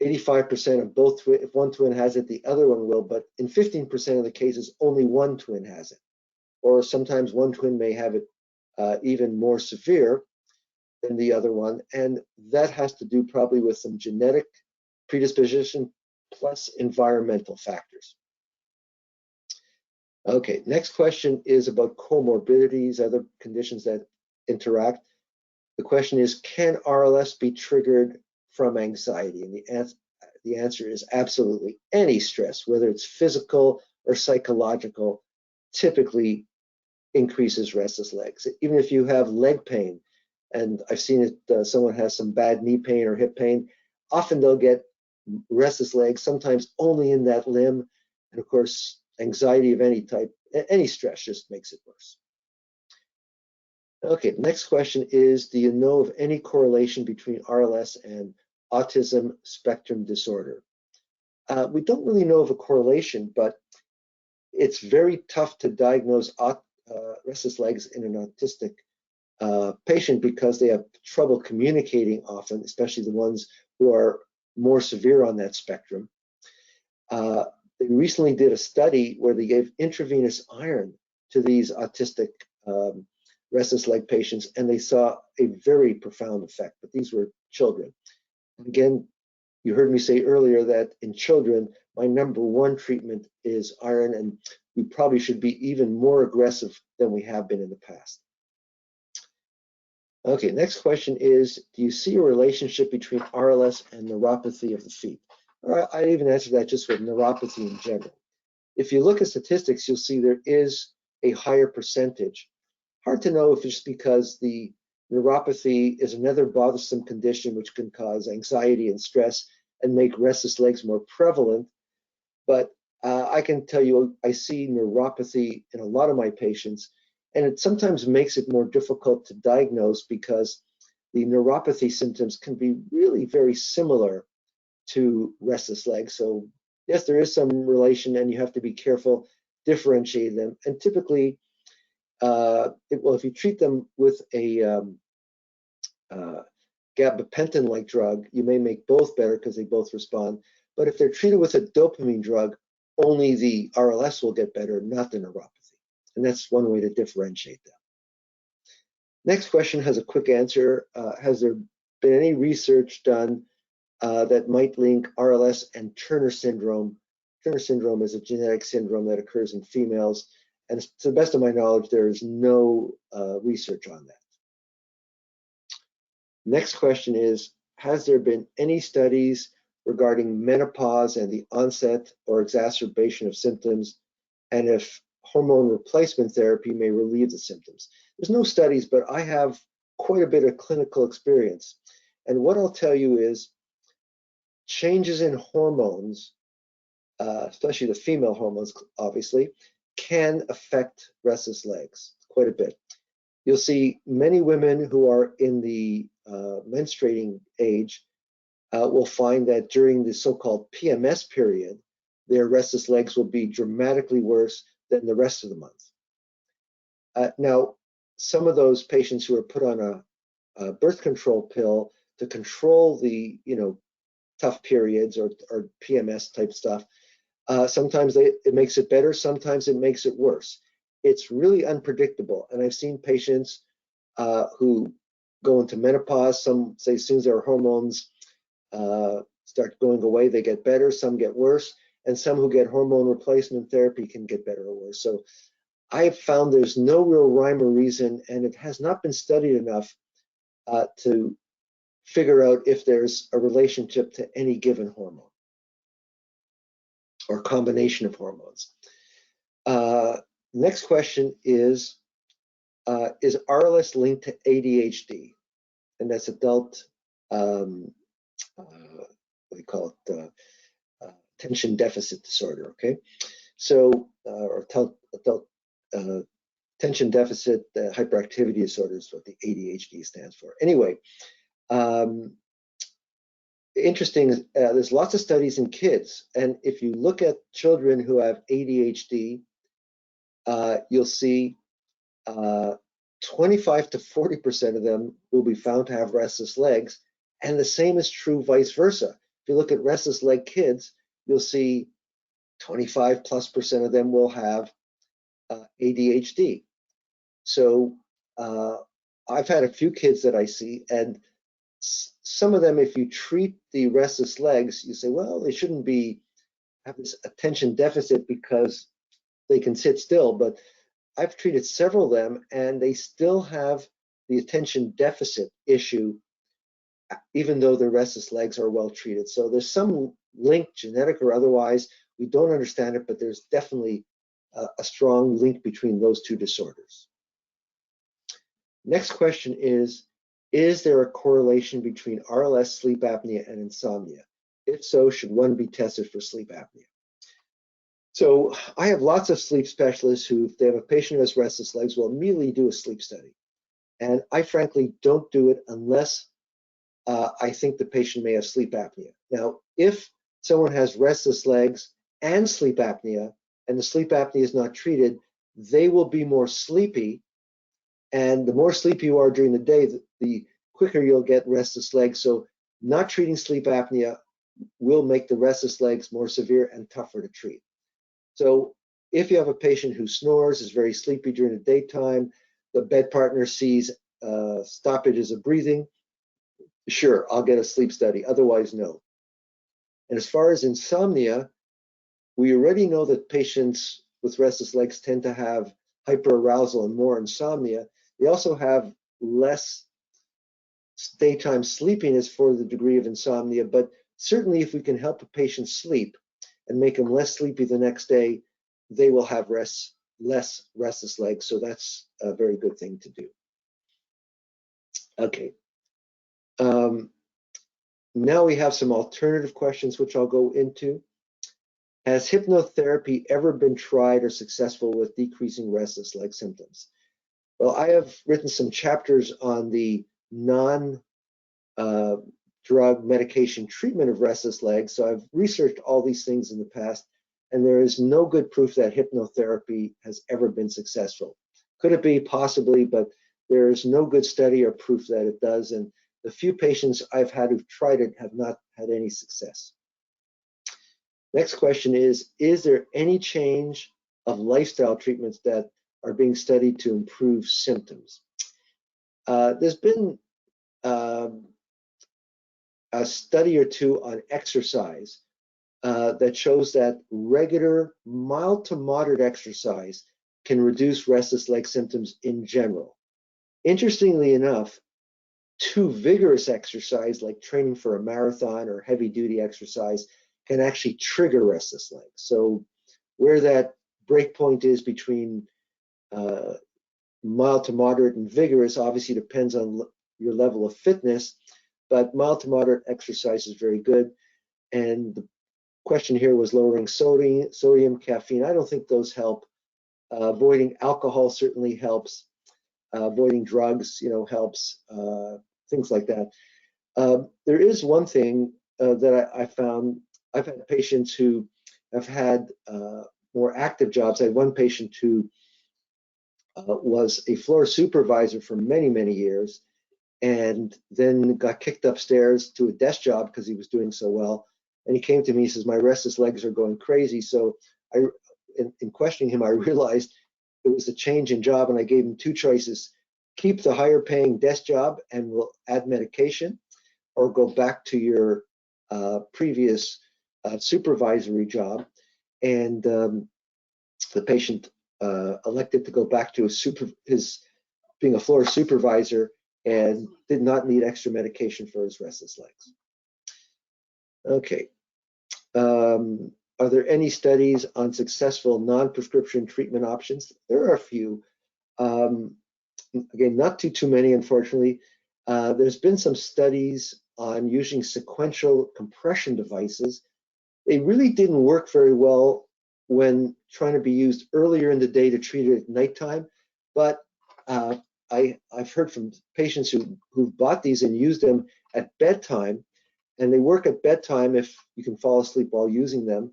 85% of both twins. If one twin has it, the other one will, but in 15% of the cases, only one twin has it. Or sometimes one twin may have it even more severe than the other one, and that has to do probably with some genetic predisposition plus environmental factors. Okay, next question is about comorbidities, other conditions that interact. The question is, can RLS be triggered from anxiety? And the answer is absolutely. Any stress, whether it's physical or psychological, typically increases restless legs. Even if you have leg pain, and I've seen it, someone has some bad knee pain or hip pain, often they'll get restless legs, sometimes only in that limb. And of course, anxiety of any type, any stress just makes it worse. Okay, next question is, do you know of any correlation between RLS and autism spectrum disorder? We don't really know of a correlation, but it's very tough to diagnose restless legs in an autistic patient because they have trouble communicating often, especially the ones who are more severe on that spectrum. They recently did a study where they gave intravenous iron to these autistic restless leg patients, and they saw a very profound effect, but these were children. Again, you heard me say earlier that in children, my #1 treatment is iron, and we probably should be even more aggressive than we have been in the past. Okay, next question is, do you see a relationship between RLS and neuropathy of the feet? I even answered that just with neuropathy in general. If you look at statistics, you'll see there is a higher percentage. Hard to know if it's because the neuropathy is another bothersome condition which can cause anxiety and stress and make restless legs more prevalent. But I can tell you, I see neuropathy in a lot of my patients, and it sometimes makes it more difficult to diagnose because the neuropathy symptoms can be really very similar to restless legs. So yes, there is some relation, and you have to be careful differentiating them. And typically, well, if you treat them with a gabapentin-like drug, you may make both better because they both respond. But if they're treated with a dopamine drug, only the RLS will get better, not the neuropathy. And that's one way to differentiate them. Next question has a quick answer. Has there been any research done that might link RLS and Turner syndrome? Turner syndrome is a genetic syndrome that occurs in females. And to the best of my knowledge, there is no research on that. Next question is, has there been any studies regarding menopause and the onset or exacerbation of symptoms, and if hormone replacement therapy may relieve the symptoms? There's no studies, but I have quite a bit of clinical experience. And what I'll tell you is changes in hormones, especially the female hormones, obviously, can affect restless legs quite a bit. You'll see many women who are in the menstruating age will find that during the so-called PMS period, their restless legs will be dramatically worse than the rest of the month. Now, some of those patients who are put on a birth control pill to control the, tough periods or PMS type stuff, sometimes it makes it better, sometimes it makes it worse. It's really unpredictable. And I've seen patients who go into menopause. Some say as soon as their hormones start going away, they get better, some get worse, and some who get hormone replacement therapy can get better or worse. So I've found there's no real rhyme or reason, and it has not been studied enough to figure out if there's a relationship to any given hormone or combination of hormones. Next question is RLS linked to ADHD? And that's adult, what do you call it, attention deficit disorder, okay? So, or adult attention deficit hyperactivity disorder is what the ADHD stands for. Anyway, interesting, there's lots of studies in kids, and if you look at children who have ADHD, you'll see 25 to 40% of them will be found to have restless legs, and the same is true vice versa. If you look at restless leg kids, you'll see 25+% of them will have ADHD. So I've had a few kids that I see, and some of them, if you treat the restless legs, you say, well, they shouldn't have this attention deficit because they can sit still, but I've treated several of them and they still have the attention deficit issue, even though their restless legs are well treated. So there's some link, genetic or otherwise. We don't understand it, but there's definitely a strong link between those two disorders. Next question is there a correlation between RLS, sleep apnea, and insomnia? If so, should one be tested for sleep apnea? So I have lots of sleep specialists who, if they have a patient who has restless legs, will immediately do a sleep study. And I frankly don't do it unless I think the patient may have sleep apnea. Now, if someone has restless legs and sleep apnea, and the sleep apnea is not treated, they will be more sleepy. And the more sleepy you are during the day, the quicker you'll get restless legs. So not treating sleep apnea will make the restless legs more severe and tougher to treat. So if you have a patient who snores, is very sleepy during the daytime, the bed partner sees stoppages of breathing, sure, I'll get a sleep study, otherwise no. And as far as insomnia, we already know that patients with restless legs tend to have hyperarousal and more insomnia. They also have less daytime sleepiness for the degree of insomnia, but certainly if we can help a patient sleep and make them less sleepy the next day, they will have less restless legs. So that's a very good thing to do. Okay. Now we have some alternative questions, which I'll go into. Has hypnotherapy ever been tried or successful with decreasing restless leg symptoms? Well, I have written some chapters on the non-drug medication treatment of restless legs. So I've researched all these things in the past, and there is no good proof that hypnotherapy has ever been successful. Could it be? Possibly, but there's no good study or proof that it does. And the few patients I've had who've tried it have not had any success. Next question is there any change of lifestyle treatments that are being studied to improve symptoms? There's been a study or two on exercise that shows that regular, mild to moderate exercise can reduce restless leg symptoms in general. Interestingly enough, too vigorous exercise, like training for a marathon or heavy duty exercise, can actually trigger restless legs. So where that break point is between mild to moderate and vigorous obviously depends on your level of fitness, but mild to moderate exercise is very good. And the question here was lowering sodium, caffeine. I don't think those help. Avoiding alcohol certainly helps. Avoiding drugs, helps. Things like that. There is one thing that I found. I've had patients who have had more active jobs. I had one patient who was a floor supervisor for many, many years, and then got kicked upstairs to a desk job because he was doing so well. And he came to me, he says, my restless legs are going crazy. So in questioning him, I realized it was a change in job, and I gave him two choices: keep the higher paying desk job and we'll add medication, or go back to your previous supervisory job. And the patient elected to go back to his being a floor supervisor and did not need extra medication for his restless legs. Okay. Are there any studies on successful non-prescription treatment options? There are a few. Again, not too many, unfortunately. There's been some studies on using sequential compression devices. They really didn't work very well when trying to be used earlier in the day to treat it at nighttime. But I've heard from patients who've bought these and used them at bedtime, and they work at bedtime if you can fall asleep while using them,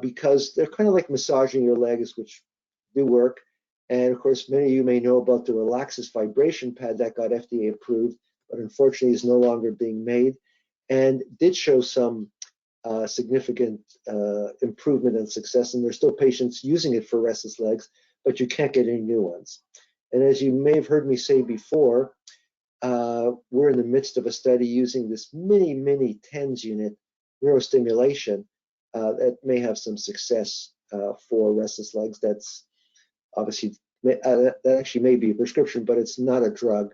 because they're kind of like massaging your legs, which do work. And of course, many of you may know about the Relaxis vibration pad that got FDA approved, but unfortunately is no longer being made, and did show some significant improvement and success. And there's still patients using it for restless legs, but you can't get any new ones. And as you may have heard me say before, we're in the midst of a study using this mini TENS unit neurostimulation that may have some success for restless legs. That's obviously, that actually may be a prescription, but it's not a drug.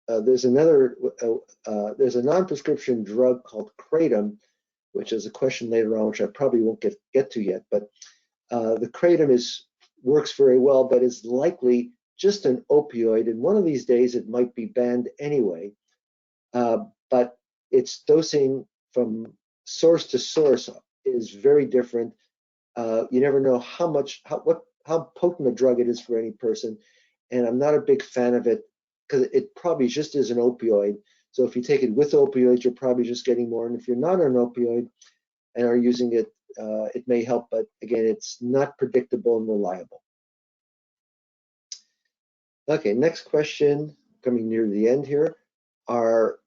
There's a non-prescription drug called Kratom, which is a question later on, which I probably won't get to yet. But the Kratom works very well, but is likely just an opioid, and one of these days it might be banned anyway. But its dosing from source to source is very different. You never know how potent a drug it is for any person, and I'm not a big fan of it because it probably just is an opioid. So if you take it with opioids, you're probably just getting more. And if you're not an opioid and are using it, it may help, but again, it's not predictable and reliable. Okay, next question, coming near the end here. Are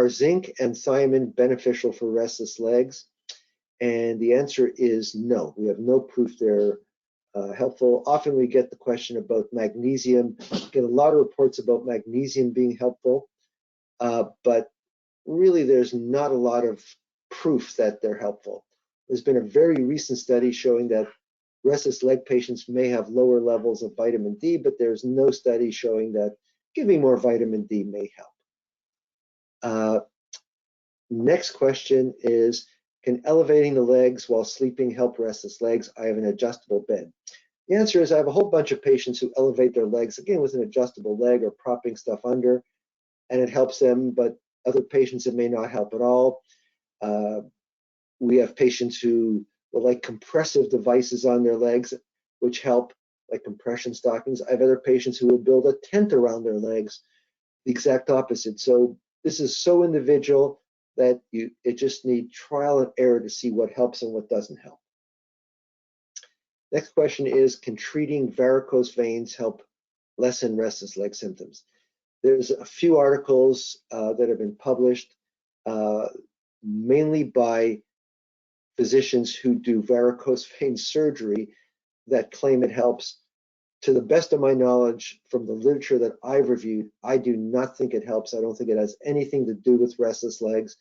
zinc and thiamine beneficial for restless legs? And the answer is no. We have no proof they're helpful. Often we get the question about magnesium. We get a lot of reports about magnesium being helpful, but really there's not a lot of proof that they're helpful. There's been a very recent study showing that restless leg patients may have lower levels of vitamin D, but there's no study showing that giving more vitamin D may help. Next question is, can elevating the legs while sleeping help restless legs? I have an adjustable bed. The answer is I have a whole bunch of patients who elevate their legs, again, with an adjustable leg or propping stuff under, and it helps them, but other patients it may not help at all. We have patients who will like compressive devices on their legs, which help, like compression stockings. I have other patients who will build a tent around their legs, the exact opposite. So this is so individual that it just need trial and error to see what helps and what doesn't help. Next question is, can treating varicose veins help lessen restless leg symptoms? There's a few articles that have been published, mainly by physicians who do varicose vein surgery, that claim it helps. To the best of my knowledge, from the literature that I've reviewed, I do not think it helps. I don't think it has anything to do with restless legs.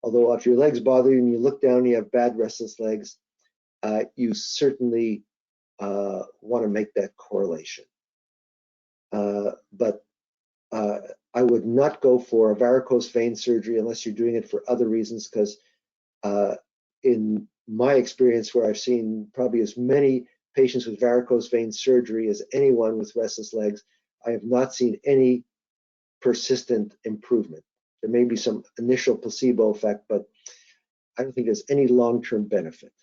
Although if your legs bother you and you look down and you have bad restless legs, you certainly want to make that correlation. But I would not go for a varicose vein surgery unless you're doing it for other reasons, because in my experience, where I've seen probably as many patients with varicose vein surgery as anyone with restless legs, I have not seen any persistent improvement. There may be some initial placebo effect, but I don't think there's any long-term benefit.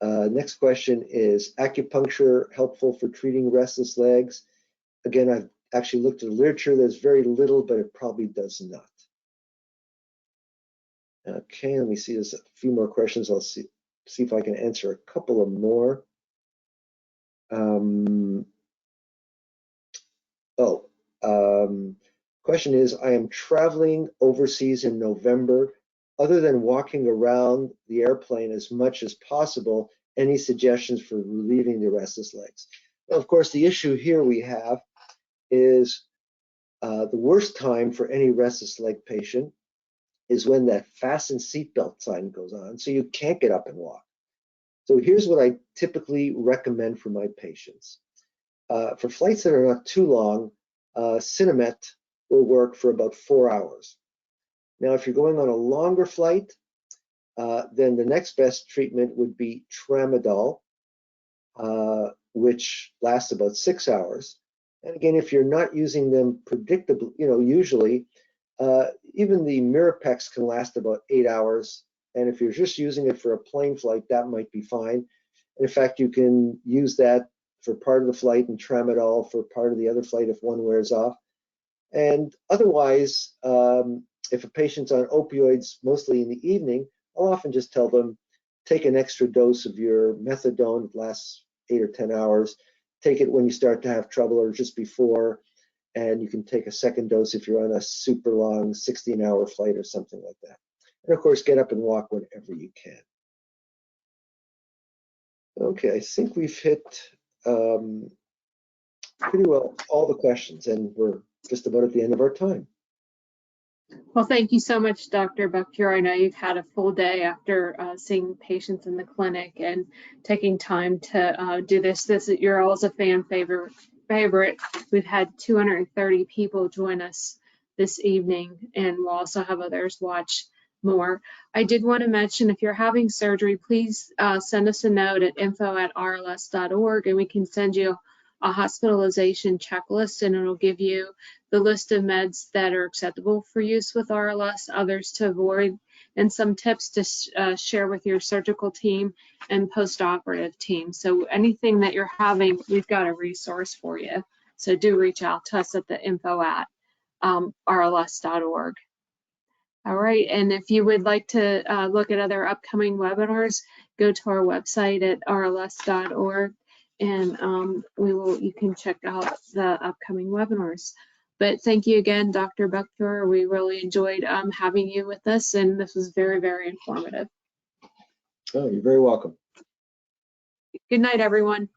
Next question is, acupuncture helpful for treating restless legs? Again, I've actually looked at the literature. There's very little, but it probably does not. Okay, let me see. There's a few more questions. I'll see if I can answer a couple of more. Question is, I am traveling overseas in November. Other than walking around the airplane as much as possible, any suggestions for relieving the restless legs? Well, of course, the issue here we have is the worst time for any restless leg patient is when that fasten seatbelt sign goes on, so you can't get up and walk. So here's what I typically recommend for my patients. For flights that are not too long, Cinemet will work for about 4 hours. Now, if you're going on a longer flight, then the next best treatment would be tramadol, which lasts about 6 hours. And again, if you're not using them predictably, usually, even the Mirapex can last about 8 hours. And if you're just using it for a plane flight, that might be fine. And in fact, you can use that for part of the flight and tramadol for part of the other flight if one wears off. And otherwise, if a patient's on opioids, mostly in the evening, I'll often just tell them, take an extra dose of your methadone. It lasts 8 or 10 hours. Take it when you start to have trouble or just before. And you can take a second dose if you're on a super long 16-hour flight or something like that. And of course, get up and walk whenever you can. Okay, I think we've hit pretty well all the questions, and we're just about at the end of our time.
Well, thank you so much, Dr. Buchfuhrer. I know you've had a full day after seeing patients in the clinic and taking time to do this. You're always a fan favorite. We've had 230 people join us this evening, and we'll also have others watch more. I did want to mention, if you're having surgery, please send us a note at info@rls.org, and we can send you a hospitalization checklist, and it'll give you the list of meds that are acceptable for use with RLS, others to avoid, and some tips to share with your surgical team and post-operative team. So anything that you're having, we've got a resource for you. So do reach out to us at the info@rls.org. All right, and if you would like to look at other upcoming webinars, go to our website at rls.org, and you can check out the upcoming webinars. But thank you again, Dr. Buchfuhrer. We really enjoyed having you with us, and this was very, very informative.
Oh, you're very welcome.
Good night, everyone.